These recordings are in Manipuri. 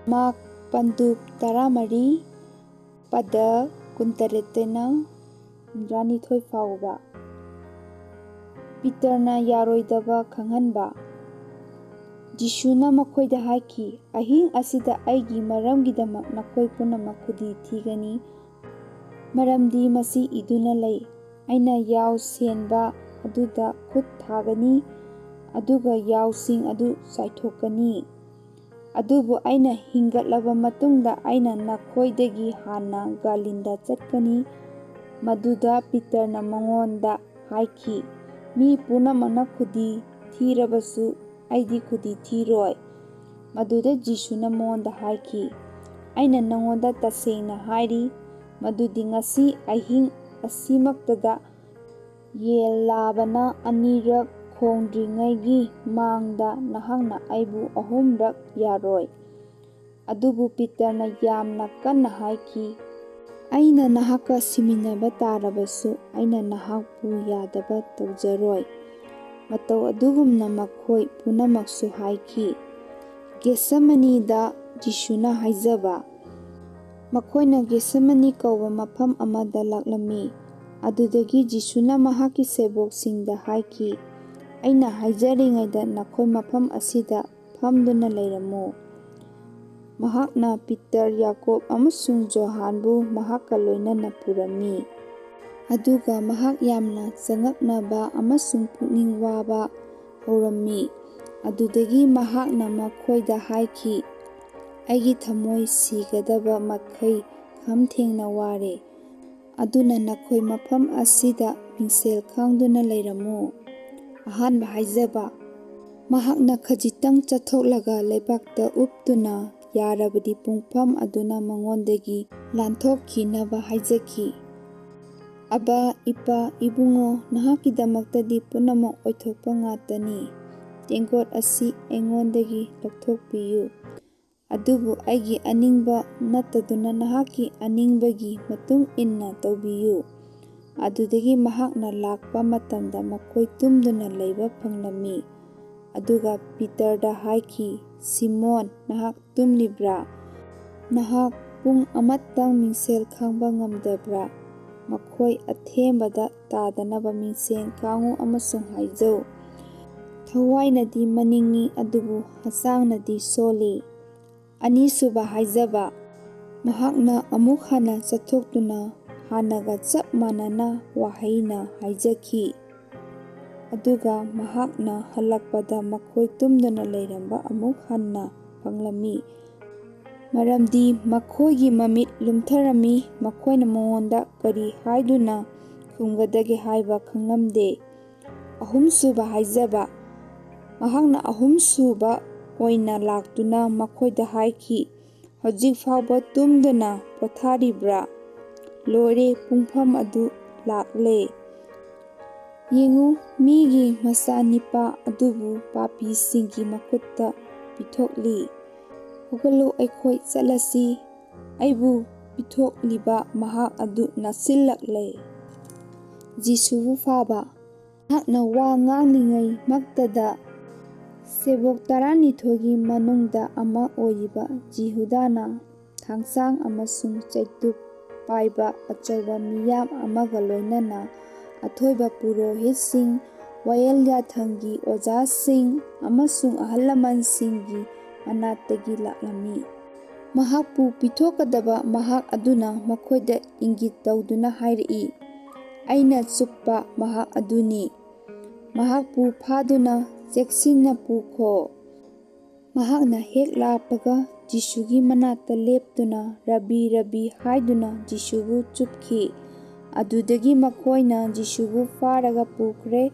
ꯃꯥꯛ ꯄꯟꯗꯨꯞ 14 ꯄꯗ 19 12 ꯐꯥꯎꯕ꯫ ꯄꯤꯇꯔꯅ ꯌꯥꯔꯣꯏꯗꯕ ꯈꯪꯍꯟꯕ꯫ ꯖꯤꯁꯨꯅ ꯃꯈꯣꯏꯗ ꯍꯥꯏꯈꯤ, "ꯑꯍꯤꯡ ꯑꯁꯤꯗ ꯑꯩꯒꯤ ꯃꯔꯝꯒꯤꯗꯃꯛ ꯅꯈꯣꯏ ꯄꯨꯝꯅꯃꯛ ꯈꯨꯗꯤ ꯊꯤꯒꯅꯤ, ꯃꯔꯝꯗꯤ ꯃꯁꯤ ꯏꯗꯨꯅ ꯂꯩ, ꯑꯩꯅ ꯌꯥꯎ ꯁꯦꯟꯕ ꯑꯗꯨꯗ ꯈꯨꯠ ꯊꯥꯒꯅꯤ, ꯑꯗꯨꯒ ꯌꯥꯎꯁꯤꯡ ꯑꯗꯨ ꯆꯥꯏꯊꯣꯛꯀꯅꯤ꯫ ꯑꯗꯨꯕꯨ ꯑꯩꯅ ꯍꯤꯡꯒꯠꯂꯕ ꯃꯇꯨꯡꯗ ꯑꯩꯅ ꯅꯈꯣꯏꯗꯒꯤ ꯍꯥꯟꯅ ꯒꯂꯤꯂꯤꯗ ꯆꯠꯀꯅꯤ"꯫ ꯃꯗꯨꯗ ꯄꯤꯇꯔꯅ ꯃꯉꯣꯟꯗ ꯍꯥꯏꯈꯤ, "ꯃꯤ ꯄꯨꯝꯅꯃꯛꯅ ꯈꯨꯗꯤ ꯊꯤꯔꯕꯁꯨ ꯑꯩꯗꯤ ꯈꯨꯗꯤ ꯊꯤꯔꯣꯏ"꯫ ꯃꯗꯨꯗ ꯖꯤꯁꯨꯅ ꯃꯉꯣꯟꯗ ꯍꯥꯏꯈꯤ, "ꯑꯩꯅ ꯅꯉꯣꯟꯗ ꯇꯁꯦꯡꯅ ꯍꯥꯏꯔꯤ ꯃꯗꯨꯗꯤ ꯉꯁꯤ ꯑꯍꯤꯡ ꯑꯁꯤꯃꯛꯇꯗ ꯌꯦꯟ ꯂꯥꯕꯅ ꯑꯅꯤꯔꯛ ꯈꯣꯡꯗ꯭ꯔꯤꯉꯩꯒꯤ ꯃꯥꯡꯗ ꯅꯍꯥꯛꯅ ꯑꯩꯕꯨ 3ꯔꯛ ꯌꯥꯔꯣꯏ"꯫ ꯑꯗꯨꯕꯨ ꯄꯤꯇꯔꯅ ꯌꯥꯝꯅ ꯀꯟꯅ ꯍꯥꯏꯈꯤ, "ꯑꯩꯅ ꯅꯍꯥꯛꯀ ꯁꯤꯃꯤꯟꯅꯕ ꯇꯥꯔꯕꯁꯨ ꯑꯩꯅ ꯅꯍꯥꯛꯄꯨ ꯌꯥꯗꯕ ꯇꯧꯖꯔꯣꯏ"꯫ ꯃꯇꯧ ꯑꯗꯨꯒꯨꯝꯅ ꯃꯈꯣꯏ ꯄꯨꯝꯅꯃꯛꯁꯨ ꯍꯥꯏꯈꯤ꯫ ꯒꯦꯠꯁꯦꯃꯅꯤꯗ ꯖꯤꯁꯨꯅ ꯍꯥꯏꯖꯕ꯫ ꯃꯈꯣꯏꯅ ꯒꯦꯠꯁꯦꯃꯅꯤ ꯀꯧꯕ ꯃꯐꯝ ꯑꯃꯗ ꯂꯥꯛꯂꯝꯃꯤ꯫ ꯑꯗꯨꯗꯒꯤ ꯖꯤꯁꯨꯅ ꯃꯍꯥꯛꯀꯤ ꯁꯦꯕꯣꯛꯁꯤꯡꯗ ꯍꯥꯏꯈꯤ, "ꯑꯩꯅ ꯍꯥꯏꯖꯔꯤꯉꯩꯗ ꯅꯈꯣꯏ ꯃꯐꯝ ꯑꯁꯤꯗ ꯐꯝꯗꯨꯅ ꯂꯩꯔꯝꯃꯨ"꯫ ꯃꯍꯥꯛꯅ ꯄꯤꯇꯔ, ꯌꯥꯀꯣꯕ ꯑꯃꯁꯨꯡ ꯌꯣꯍꯥꯟꯕꯨ ꯃꯍꯥꯛꯀ ꯂꯣꯏꯅꯅ ꯄꯨꯔꯝꯃꯤ꯫ ꯑꯗꯨꯒ ꯃꯍꯥꯛ ꯌꯥꯝꯅ ꯆꯉꯛꯅꯕ ꯑꯃꯁꯨꯡ ꯄꯨꯛꯅꯤꯡ ꯋꯥꯕ ꯍꯧꯔꯝꯃꯤ꯫ ꯑꯗꯨꯗꯒꯤ ꯃꯍꯥꯛꯅ ꯃꯈꯣꯏꯗ ꯍꯥꯏꯈꯤ, "ꯑꯩꯒꯤ ꯊꯝꯃꯣꯏ ꯁꯤꯒꯗꯕ ꯃꯈꯩ ꯈꯝ ꯊꯦꯡꯅ ꯋꯥꯔꯦ, ꯑꯗꯨꯅ ꯅꯈꯣꯏ ꯃꯐꯝ ꯑꯁꯤꯗ ꯃꯤꯡꯁꯦꯜ ꯈꯥꯡꯗꯨꯅ ꯂꯩꯔꯝꯃꯨ"꯫ ꯑꯍꯥꯟꯕ ꯍꯥꯏꯖꯕ꯫ ꯃꯍꯥꯛꯅ ꯈꯖꯤꯛꯇꯪ ꯆꯠꯊꯣꯛꯂꯒ ꯂꯩꯕꯥꯛꯇ ꯎꯞꯇꯨꯅ ꯌꯥꯔꯕꯗꯤ ꯄꯨꯡꯐꯝ ꯑꯗꯨꯅ ꯃꯉꯣꯟꯗꯒꯤ ꯂꯥꯟꯊꯣꯛꯈꯤꯅꯕ ꯍꯥꯏꯖꯈꯤ꯫ "ꯑꯕꯥ, ꯏꯄꯥ, ꯏꯕꯨꯡꯉꯣ, ꯅꯍꯥꯛꯀꯤꯗꯃꯛꯇꯗꯤ ꯄꯨꯝꯅꯃꯛ ꯑꯣꯏꯊꯣꯛꯄ ꯉꯥꯛꯇꯅꯤ, ꯇꯦꯡꯀꯣꯠ ꯑꯁꯤ ꯑꯩꯉꯣꯟꯗꯒꯤ ꯂꯧꯊꯣꯛꯄꯤꯌꯨ, ꯑꯗꯨꯕꯨ ꯑꯩꯒꯤ ꯑꯅꯤꯡꯕ ꯅꯠꯇꯗꯨꯅ ꯅꯍꯥꯛꯀꯤ ꯑꯅꯤꯡꯕꯒꯤ ꯃꯇꯨꯡ ꯏꯟꯅ ꯇꯧꯕꯤꯌꯨ"꯫ ꯑꯗꯨꯗꯒꯤ ꯃꯍꯥꯛꯅ ꯂꯥꯛꯄ ꯃꯇꯝꯗ ꯃꯈꯣꯏ ꯇꯨꯝꯗꯨꯅ ꯂꯩꯕ ꯐꯪꯂꯝꯃꯤ꯫ ꯑꯗꯨꯒ ꯄꯤꯇꯔꯗ ꯍꯥꯏꯈꯤ, "ꯁꯤꯃꯣꯟ, ꯅꯍꯥꯛ ꯇꯨꯝꯂꯤꯕ꯭ꯔꯥ? ꯅꯍꯥꯛ ꯄꯨꯡ ꯑꯃꯇꯪ ꯃꯤꯡꯁꯦꯜ ꯈꯥꯡꯕ ꯉꯝꯗꯕ꯭ꯔꯥ? ꯃꯈꯣꯏ ꯑꯊꯦꯝꯕꯗ ꯇꯥꯗꯅꯕ ꯃꯤꯡꯁꯦꯜ ꯈꯥꯡꯉꯨ ꯑꯃꯁꯨꯡ ꯍꯥꯏꯖꯧ, ꯊꯋꯥꯏꯅꯗꯤ ꯃꯅꯤꯡꯉꯤ ꯑꯗꯨꯕꯨ ꯍꯛꯆꯥꯡꯅꯗꯤ ꯁꯣꯜꯂꯤ"꯫ ꯑꯅꯤꯁꯨꯕ ꯍꯥꯏꯖꯕ꯫ ꯃꯍꯥꯛꯅ ꯑꯃꯨꯛ ꯍꯟꯅ ꯆꯠꯊꯣꯛꯇꯨꯅ ꯍꯥꯟꯅꯒ ꯆꯞ ꯃꯥꯟꯅꯅ ꯋꯥꯍꯩꯅ ꯍꯥꯏꯖꯈꯤ꯫ ꯑꯗꯨꯒ ꯃꯍꯥꯛꯅ ꯍꯜꯂꯛꯄꯗ ꯃꯈꯣꯏ ꯇꯨꯝꯗꯨꯅ ꯂꯩꯔꯝꯕ ꯑꯃꯨꯛ ꯍꯟꯅ ꯐꯪꯂꯝꯃꯤ, ꯃꯔꯝꯗꯤ ꯃꯈꯣꯏꯒꯤ ꯃꯃꯤꯠ ꯂꯨꯝꯊꯔꯝꯃꯤ, ꯃꯈꯣꯏꯅ ꯃꯉꯣꯟꯗ ꯀꯔꯤ ꯍꯥꯏꯗꯨꯅ ꯈꯨꯝꯒꯗꯒꯦ ꯍꯥꯏꯕ ꯈꯪꯂꯝꯗꯦ꯫ ꯑꯍꯨꯝꯁꯨꯕ ꯍꯥꯏꯖꯕ꯫ ꯃꯍꯥꯛꯅ ꯑꯍꯨꯝꯁꯨꯕ ꯑꯣꯏꯅ ꯂꯥꯛꯇꯨꯅ ꯃꯈꯣꯏꯗ ꯍꯥꯏꯈꯤ, "ꯍꯧꯖꯤꯛ ꯐꯥꯎꯕ ꯇꯨꯝꯗꯨꯅ ꯄꯣꯊꯥꯔꯤꯕ꯭ꯔꯥ? ꯂꯣꯏꯔꯦ, ꯄꯨꯡꯐꯝ ꯑꯗꯨ ꯂꯥꯛꯂꯦ꯫ ꯌꯦꯡꯉꯨ, ꯃꯤꯒꯤ ꯃꯆꯥꯅꯤꯄꯥ ꯑꯗꯨꯕꯨ ꯄꯥꯄꯤꯁꯤꯡꯒꯤ ꯃꯈꯨꯠꯇ ꯄꯤꯊꯣꯛꯂꯤ꯫ ꯍꯧꯒꯠꯂꯨ, ꯑꯩꯈꯣꯏ ꯆꯠꯂꯁꯤ, ꯑꯩꯕꯨ ꯄꯤꯊꯣꯛꯂꯤꯕ ꯃꯍꯥꯛ ꯑꯗꯨ ꯅꯛꯁꯤꯜꯂꯛꯂꯦ"꯫ ꯖꯤꯁꯨꯕꯨ ꯐꯥꯕ꯫ ꯃꯍꯥꯛꯅ ꯋꯥ ꯉꯥꯡꯂꯤꯉꯩ ꯃꯛꯇꯗ ꯁꯦꯕꯣꯛ 12ꯒꯤ ꯃꯅꯨꯡꯗ ꯑꯃ ꯑꯣꯏꯔꯤꯕ ꯌꯦꯍꯨꯗꯥꯅ ꯊꯥꯡꯁꯥꯡ ꯑꯃꯁꯨꯡ ꯆꯩꯇꯨꯞ ꯄꯥꯏꯕ ꯑꯆꯧꯕ ꯃꯤꯌꯥꯝ ꯑꯃꯒ ꯂꯣꯏꯅꯅ ꯑꯊꯣꯏꯕ ꯄꯨꯔꯣꯍꯤꯠꯁꯤꯡ, ꯋꯥꯌꯦꯜ ꯌꯥꯊꯪꯒꯤ ꯑꯣꯖꯥꯁꯤꯡ ꯑꯃꯁꯨꯡ ꯑꯍꯜ-ꯂꯃꯟꯁꯤꯡꯒꯤ ꯃꯅꯥꯛꯇꯒꯤ ꯂꯥꯛꯂꯝꯃꯤ꯫ ꯃꯍꯥꯛꯄꯨ ꯄꯤꯊꯣꯛꯀꯗꯕ ꯃꯍꯥꯛ ꯑꯗꯨꯅ ꯃꯈꯣꯏꯗ ꯏꯪꯒꯤꯠ ꯇꯧꯗꯨꯅ ꯍꯥꯏꯔꯛꯏ, "ꯑꯩꯅ ꯆꯨꯞꯄ ꯃꯍꯥꯛ ꯑꯗꯨꯅꯤ, ꯃꯍꯥꯛꯄꯨ ꯐꯥꯗꯨꯅ ꯆꯦꯛꯁꯤꯟꯅ ꯄꯨꯈꯣ"꯫ ꯃꯍꯥꯛꯅ ꯍꯦꯛ ꯂꯥꯛꯄꯒ ꯖꯤꯁꯨꯒꯤ ꯃꯅꯥꯛꯇ ꯂꯦꯞꯇꯨꯅ "ꯔꯕꯤ, ꯔꯕꯤ" ꯍꯥꯏꯗꯨꯅ ꯖꯤꯁꯨꯕꯨ ꯆꯨꯞꯈꯤ꯫ ꯑꯗꯨꯗꯒꯤ ꯃꯈꯣꯏꯅ ꯖꯤꯁꯨꯕꯨ ꯐꯥꯔꯒ ꯄꯨꯈ꯭ꯔꯦ꯫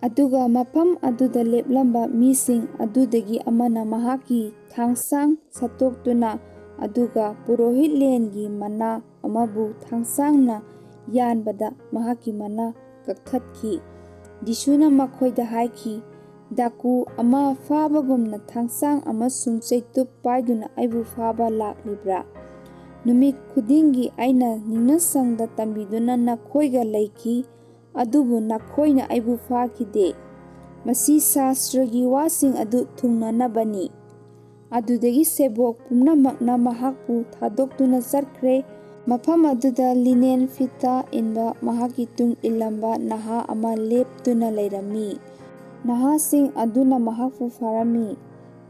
ꯑꯗꯨꯒ ꯃꯐꯝ ꯑꯗꯨꯗ ꯂꯦꯞꯂꯝꯕ ꯃꯤꯁꯤꯡ ꯑꯗꯨꯗꯒꯤ ꯑꯃꯅ ꯃꯍꯥꯛꯀꯤ ꯊꯥꯡꯁꯥꯡ ꯁꯠꯇꯣꯛꯇꯨꯅ, ꯑꯗꯨꯒ ꯄꯨꯔꯣꯍꯤꯠꯂꯦꯟꯒꯤ ꯃꯅꯥ ꯑꯃꯕꯨ ꯊꯥꯡꯁꯥꯡꯅ ꯌꯥꯟꯕꯗ ꯃꯍꯥꯛꯀꯤ ꯃꯅꯥ ꯀꯛꯊꯠꯈꯤ꯫ ꯖꯤꯁꯨꯅ ꯃꯈꯣꯏꯗ ꯍꯥꯏꯈꯤ, "ꯗꯥꯀꯨ ꯑꯃ ꯐꯥꯕꯒꯨꯝꯅ ꯊꯥꯡꯁꯥꯡ ꯑꯃꯁꯨꯡ ꯆꯩꯇꯨꯞ ꯄꯥꯏꯗꯨꯅ ꯑꯩꯕꯨ ꯐꯥꯕ ꯂꯥꯛꯂꯤꯕ꯭ꯔꯥ? ꯅꯨꯃꯤꯠ ꯈꯨꯗꯤꯡꯒꯤ ꯑꯩꯅ ꯅꯤꯡꯅꯁꯪꯗ ꯇꯝꯕꯤꯗꯨꯅ ꯅꯈꯣꯏꯒ ꯂꯩꯈꯤ, ꯑꯗꯨꯕꯨ ꯅꯈꯣꯏꯅ ꯑꯩꯕꯨ ꯐꯥꯈꯤꯗꯦ꯫ ꯃꯁꯤ ꯁꯥꯁꯇ꯭ꯔꯒꯤ ꯋꯥꯁꯤꯡ ꯑꯗꯨ ꯊꯨꯡꯅꯅꯕꯅꯤ"꯫ ꯑꯗꯨꯗꯒꯤ ꯁꯦꯕꯣꯛ ꯄꯨꯝꯅꯃꯛꯅ ꯃꯍꯥꯛꯄꯨ ꯊꯥꯗꯣꯛꯇꯨꯅ ꯆꯠꯈ꯭ꯔꯦ꯫ ꯃꯐꯝ ꯑꯗꯨꯗ ꯂꯤꯅꯦꯟ ꯐꯤꯇ ꯏꯟꯕ ꯃꯍꯥꯛꯀꯤ ꯇꯨꯡ ꯏꯜꯂꯝꯕ ꯅꯍꯥ ꯑꯃ ꯂꯦꯞꯇꯨꯅ ꯂꯩꯔꯝꯃꯤ꯫ ꯅꯍꯥꯁꯤꯡ ꯑꯗꯨꯅ ꯃꯍꯥꯛꯄꯨ ꯐꯥꯔꯝꯃꯤ,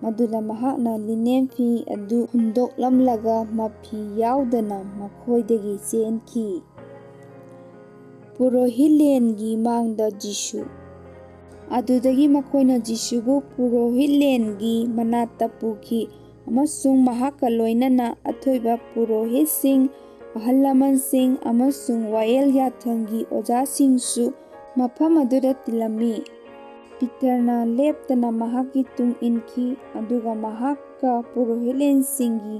ꯃꯗꯨꯗ ꯃꯍꯥꯛꯅ ꯂꯤꯅꯦꯟ ꯐꯤ ꯑꯗꯨ ꯍꯨꯟꯗꯣꯛꯂꯝꯂꯒ ꯃꯐꯤ ꯌꯥꯎꯗꯅ ꯃꯈꯣꯏꯗꯒꯤ ꯆꯦꯟꯈꯤ꯫ ꯄꯨꯔꯣꯍꯤꯠꯂꯦꯟꯒꯤ ꯃꯥꯡꯗ ꯖꯤꯁꯨ꯫ ꯑꯗꯨꯗꯒꯤ ꯃꯈꯣꯏꯅ ꯖꯤꯁꯨꯕꯨ ꯄꯨꯔꯣꯍꯤꯠꯂꯦꯟꯒꯤ ꯃꯅꯥꯛꯇ ꯄꯨꯈꯤ ꯑꯃꯁꯨꯡ ꯃꯍꯥꯛꯀ ꯂꯣꯏꯅꯅ ꯑꯊꯣꯏꯕ ꯄꯨꯔꯣꯍꯤꯠꯁꯤꯡ, ꯑꯍꯜ ꯂꯃꯟꯁꯤꯡ ꯑꯃꯁꯨꯡ ꯋꯥꯌꯦꯜ ꯌꯥꯊꯪꯒꯤ ꯑꯣꯖꯥꯁꯤꯡꯁꯨ ꯃꯐꯝ ꯑꯗꯨꯗ ꯇꯤꯜꯂꯝꯃꯤ꯫ ꯄꯤꯇꯔꯅ ꯂꯦꯞꯇꯅ ꯃꯍꯥꯛꯀꯤ ꯇꯨꯡ ꯏꯟꯈꯤ, ꯑꯗꯨꯒ ꯃꯍꯥꯛꯀ ꯄꯨꯔꯣꯍꯤꯠꯂꯦꯟꯁꯤꯡꯒꯤ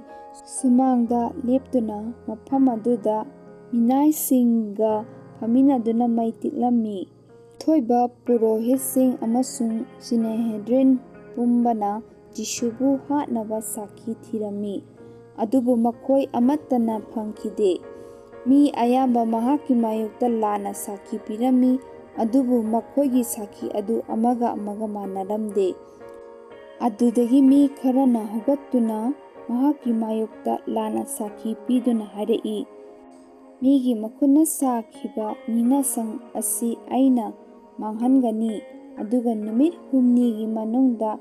ꯁꯨꯃꯥꯡꯗ ꯂꯦꯞꯇꯨꯅ ꯃꯐꯝ ꯑꯗꯨꯗ ꯃꯤꯅꯥꯏꯁꯤꯡꯒ ꯐꯝꯃꯤꯟꯅꯗꯨꯅ ꯃꯩ ꯇꯤꯛꯂꯝꯃꯤ꯫ ꯑꯊꯣꯏꯕ ꯄꯨꯔꯣꯍꯤꯠꯁꯤꯡ ꯑꯃꯁꯨꯡ ꯁꯤꯅꯍꯦꯗ꯭ꯔꯤꯟ ꯄꯨꯝꯕꯅ ꯖꯤꯁꯨꯕꯨ ꯍꯥꯠꯅꯕ ꯁꯥꯈꯤ ꯊꯤꯔꯝꯃꯤ, ꯑꯗꯨꯕꯨ ꯃꯈꯣꯏ ꯑꯃꯠꯇꯅ ꯐꯪꯈꯤꯗꯦ꯫ ꯃꯤ ꯑꯌꯥꯝꯕ ꯃꯍꯥꯛꯀꯤ ꯃꯥꯌꯣꯛꯇ ꯂꯥꯟꯅ ꯁꯥꯈꯤ ꯄꯤꯔꯝꯃꯤ, ꯑꯗꯨꯕꯨ ꯃꯈꯣꯏꯒꯤ ꯁꯥꯈꯤ ꯑꯗꯨ ꯑꯃꯒ ꯑꯃꯒ ꯃꯥꯟꯅꯔꯝꯗꯦ꯫ ꯑꯗꯨꯗꯒꯤ ꯃꯤ ꯈꯔꯅ ꯍꯧꯒꯠꯇꯨꯅ ꯃꯍꯥꯛꯀꯤ ꯃꯥꯌꯣꯛꯇ ꯂꯥꯟꯅ ꯁꯥꯈꯤ ꯄꯤꯗꯨꯅ ꯍꯥꯏꯔꯛꯏ, "ꯃꯤꯒꯤ ꯃꯈꯨꯠꯅ ꯁꯥꯈꯤꯕ ꯅꯤꯡꯅꯁꯪ ꯑꯁꯤ ꯑꯩꯅ ꯃꯥꯡꯍꯟꯒꯅꯤ, ꯑꯗꯨꯒ ꯅꯨꯃꯤꯠ ꯍꯨꯝꯅꯤꯒꯤ ꯃꯅꯨꯡꯗ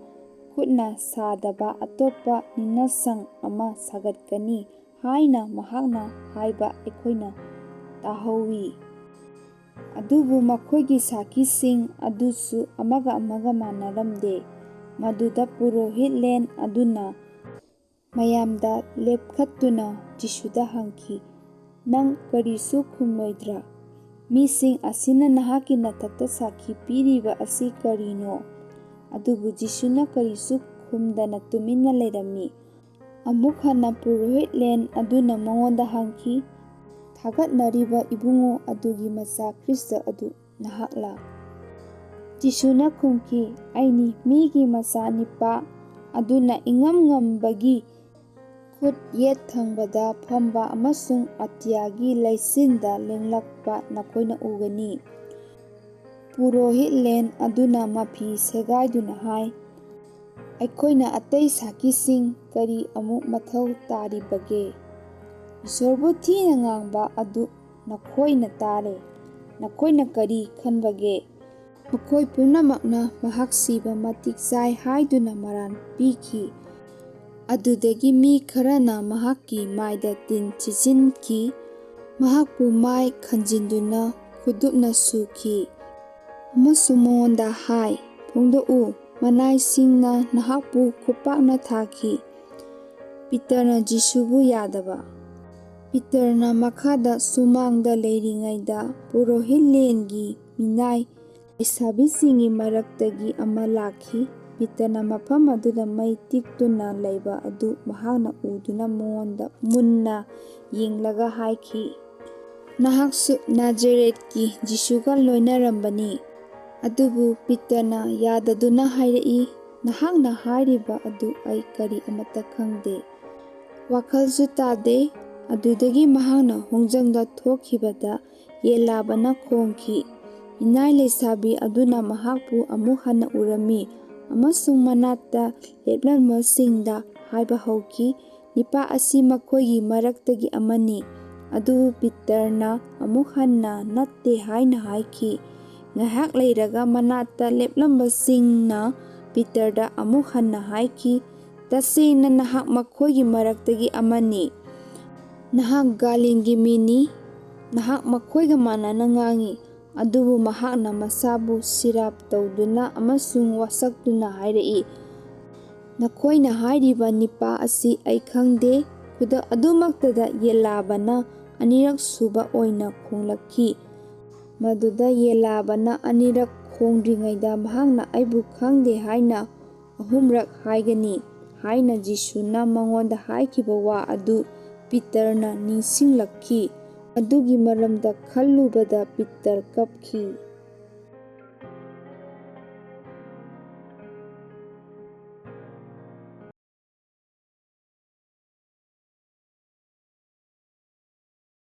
ꯈꯨꯠꯅ ꯁꯥꯗꯕ ꯑꯇꯣꯞꯄ ꯅꯤꯡꯅꯁꯪ ꯑꯃ ꯁꯥꯒꯠꯀꯅꯤ ꯍꯥꯏꯅ ꯃꯍꯥꯛꯅ ꯍꯥꯏꯕ ꯑꯩꯈꯣꯏꯅ ꯇꯥꯍꯧꯏ"꯫ ꯑꯗꯨꯕꯨ ꯃꯈꯣꯏꯒꯤ ꯁꯥꯈꯤꯁꯤꯡ ꯑꯗꯨꯁꯨ ꯑꯃꯒ ꯑꯃꯒ ꯃꯥꯟꯅꯔꯝꯗꯦ꯫ ꯃꯗꯨꯗ ꯄꯨꯔꯣꯍꯤꯠꯂꯦꯟ ꯑꯗꯨꯅ ꯃꯌꯥꯝꯗ ꯂꯦꯞꯈꯠꯇꯨꯅ ꯖꯤꯁꯨꯗ ꯍꯪꯈꯤ, "ꯅꯪ ꯀꯔꯤꯁꯨ ꯈꯨꯝꯂꯣꯏꯗ꯭ꯔꯥ? ꯃꯤꯁꯤꯡ ꯑꯁꯤꯅ ꯅꯍꯥꯛꯀꯤ ꯅꯊꯛꯇ ꯁꯥꯈꯤ ꯄꯤꯔꯤꯕ ꯑꯁꯤ ꯀꯔꯤꯅꯣ?" ꯑꯗꯨꯕꯨ ꯖꯤꯁꯨꯅ ꯀꯔꯤꯁꯨ ꯈꯨꯝꯗꯅ ꯇꯨꯃꯤꯟꯅ ꯂꯩꯔꯝꯃꯤ꯫ ꯑꯃꯨꯛ ꯍꯟꯅ ꯄꯨꯔꯣꯍꯤꯠꯂꯦꯟ ꯑꯗꯨꯅ ꯃꯉꯣꯟꯗ ꯍꯪꯈꯤ, "ꯊꯥꯒꯠꯅꯔꯤꯕ ꯏꯕꯨꯡꯉꯣ ꯑꯗꯨꯒꯤ ꯃꯆꯥ ꯈ꯭ꯔꯤꯁ꯭ꯇ ꯑꯗꯨ ꯅꯍꯥꯛꯂꯥ?" ꯖꯤꯁꯨꯅ ꯈꯨꯝꯈꯤ, "ꯑꯩꯅꯤ꯫ ꯃꯤꯒꯤ ꯃꯆꯥꯅꯤꯄꯥ ꯑꯗꯨꯅ ꯏꯉꯝ ꯉꯝꯕꯒꯤ ꯈꯨꯠ ꯌꯦꯠ ꯊꯪꯕꯗ ꯐꯝꯕ ꯑꯃꯁꯨꯡ ꯑꯇꯤꯌꯥꯒꯤ ꯂꯩꯆꯤꯜꯗ ꯂꯦꯡꯂꯛꯄ ꯅꯈꯣꯏꯅ ꯎꯒꯅꯤ"꯫ ꯄꯨꯔꯣꯍꯤꯠꯂꯦꯟ ꯑꯗꯨꯅ ꯃꯐꯤ ꯁꯦꯒꯥꯏꯗꯨꯅ ꯍꯥꯏ, "ꯑꯩꯈꯣꯏꯅ ꯑꯇꯩ ꯁꯥꯈꯤꯁꯤꯡ ꯀꯔꯤ ꯑꯃꯨꯛ ꯃꯊꯧ ꯇꯥꯔꯤꯕꯒꯦ? ꯏꯁꯣꯔꯕꯨ ꯊꯤꯅ ꯉꯥꯡꯕ ꯑꯗꯨ ꯅꯈꯣꯏꯅ ꯇꯥꯔꯦ꯫ ꯅꯈꯣꯏꯅ ꯀꯔꯤ ꯈꯟꯕꯒꯦ? ꯃꯈꯣꯏ ꯄꯨꯝꯅꯃꯛꯅ ꯃꯍꯥꯛ ꯁꯤꯕ ꯃꯇꯤꯛ ꯆꯥꯏ ꯍꯥꯏꯗꯨꯅ ꯃꯔꯥꯜ ꯄꯤꯈꯤ"꯫ ꯑꯗꯨꯗꯒꯤ ꯃꯤ ꯈꯔꯅ ꯃꯍꯥꯛꯀꯤ ꯃꯥꯏꯗ ꯇꯤꯟ ꯁꯤꯠꯆꯤꯟꯈꯤ, ꯃꯍꯥꯛꯄꯨ ꯃꯥꯏ ꯈꯟꯖꯤꯟꯗꯨꯅ ꯈꯨꯗꯨꯞꯅ ꯁꯨꯈꯤ ꯑꯃꯁꯨꯡ ꯃꯉꯣꯟꯗ ꯍꯥꯏ, "ꯐꯣꯡꯗꯣꯛꯎ, ꯃꯅꯥꯏꯁꯤꯡꯅ ꯅꯍꯥꯛꯄꯨ ꯈꯨꯄꯥꯛꯅ ꯊꯥꯈꯤ"꯫ ꯄꯤꯇꯔꯅ ꯖꯤꯁꯨꯕꯨ ꯌꯥꯗꯕ꯫ ꯄꯤꯇꯔꯅ ꯃꯈꯥꯗ ꯁꯨꯃꯥꯡꯗ ꯂꯩꯔꯤꯉꯩꯗ ꯄꯨꯔꯣꯍꯤꯠꯂꯦꯟꯒꯤ ꯃꯤꯅꯥꯏ ꯂꯩꯁꯥꯕꯤꯁꯤꯡꯒꯤ ꯃꯔꯛꯇꯒꯤ ꯑꯃ ꯂꯥꯛꯈꯤ꯫ ꯄꯤꯇꯔꯅ ꯃꯐꯝ ꯑꯗꯨꯗ ꯃꯩ ꯇꯤꯛꯇꯨꯅ ꯂꯩꯕ ꯑꯗꯨ ꯃꯍꯥꯛꯅ ꯎꯗꯨꯅ ꯃꯉꯣꯟꯗ ꯃꯨꯟꯅ ꯌꯦꯡꯂꯒ ꯍꯥꯏꯈꯤ, "ꯅꯍꯥꯛꯁꯨ ꯅꯥꯖꯔꯦꯠꯀꯤ ꯖꯤꯁꯨꯒ ꯂꯣꯏꯅꯔꯝꯕꯅꯤ"꯫ ꯑꯗꯨꯕꯨ ꯄꯤꯇꯔꯅ ꯌꯥꯗꯗꯨꯅ ꯍꯥꯏꯔꯛꯏ, "ꯅꯍꯥꯛꯅ ꯍꯥꯏꯔꯤꯕ ꯑꯗꯨ ꯑꯩ ꯀꯔꯤ ꯑꯃꯠꯇ ꯈꯪꯗꯦ, ꯋꯥꯈꯜꯁꯨ ꯇꯥꯗꯦ"꯫ ꯑꯗꯨꯗꯒꯤ ꯃꯍꯥꯛꯅ ꯍꯣꯡꯖꯪꯗ ꯊꯣꯛꯈꯤꯕꯗ ꯌꯦꯟꯂꯥꯕꯅ ꯈꯣꯡꯈꯤ꯫ ꯃꯤꯅꯥꯏ ꯂꯩꯁꯥꯕꯤ ꯑꯗꯨꯅ ꯃꯍꯥꯛꯄꯨ ꯑꯃꯨꯛ ꯍꯟꯅ ꯎꯔꯝꯃꯤ ꯑꯃꯁꯨꯡ ꯃꯅꯥꯛꯇ ꯂꯦꯞꯂꯝꯕꯁꯤꯡꯗ ꯍꯥꯏꯕ ꯍꯧꯈꯤ, "ꯅꯤꯄꯥ ꯑꯁꯤ ꯃꯈꯣꯏꯒꯤ ꯃꯔꯛꯇꯒꯤ ꯑꯃꯅꯤ"꯫ ꯑꯗꯨꯕꯨ ꯄꯤꯇꯔꯅ ꯑꯃꯨꯛ ꯍꯟꯅ ꯅꯠꯇꯦ ꯍꯥꯏꯅ ꯍꯥꯏꯈꯤ꯫ ꯉꯥꯏꯍꯥꯛ ꯂꯩꯔꯒ ꯃꯅꯥꯛꯇ ꯂꯦꯞꯂꯝꯕꯁꯤꯡꯅ ꯄꯤꯇꯔꯗ ꯑꯃꯨꯛ ꯍꯟꯅ ꯍꯥꯏꯈꯤ, "ꯇꯁꯦꯡꯅ ꯅꯍꯥꯛ ꯃꯈꯣꯏꯒꯤ ꯃꯔꯛꯇꯒꯤ ꯑꯃꯅꯤ꯫ ꯅꯍꯥꯛ ꯒꯂꯤꯜꯒꯤ ꯃꯤꯅꯤ꯫ ꯅꯍꯥꯛ ꯃꯈꯣꯏꯒ ꯃꯥꯟꯅꯅ ꯉꯥꯡꯏ"꯫ ꯑꯗꯨꯕꯨ ꯃꯍꯥꯛꯅ ꯃꯁꯥꯕꯨ ꯁꯤꯔꯥꯞ ꯇꯧꯗꯨꯅ ꯑꯃꯁꯨꯡ ꯋꯥꯁꯛꯇꯨꯅ ꯍꯥꯏꯔꯛꯏ, "ꯅꯈꯣꯏꯅ ꯍꯥꯏꯔꯤꯕ ꯅꯤꯄꯥ ꯑꯁꯤ ꯑꯩ ꯈꯪꯗꯦ"꯫ ꯈꯨꯗꯛ ꯑꯗꯨꯃꯛꯇꯗ ꯌꯦꯟꯂꯥꯕꯅ ꯑꯅꯤꯔꯛ ꯁꯨꯕ ꯑꯣꯏꯅ ꯈꯣꯡꯂꯛꯈꯤ꯫ ꯃꯗꯨꯗ ꯌꯦꯟꯂꯥꯕꯅ ꯑꯅꯤꯔꯛ ꯈꯣꯡꯗ꯭ꯔꯤꯉꯩꯗ ꯃꯍꯥꯛꯅ "ꯑꯩꯕꯨ ꯈꯪꯗꯦ" ꯍꯥꯏꯅ ꯑꯍꯨꯝꯔꯛ ꯍꯥꯏꯒꯅꯤ ꯍꯥꯏꯅ ꯖꯤꯁꯨꯅ ꯃꯉꯣꯟꯗ ꯍꯥꯏꯈꯤꯕ ꯋꯥ ꯑꯗꯨ ꯄꯤꯇꯔꯅ ꯅꯤꯡꯁꯤꯡꯂꯛꯈꯤ꯫ ꯃꯗꯨꯒꯤ ꯃꯔꯝꯗ ꯈꯜꯂꯨꯕꯗ ꯄꯤꯇꯔ ꯀꯞꯈꯤ꯫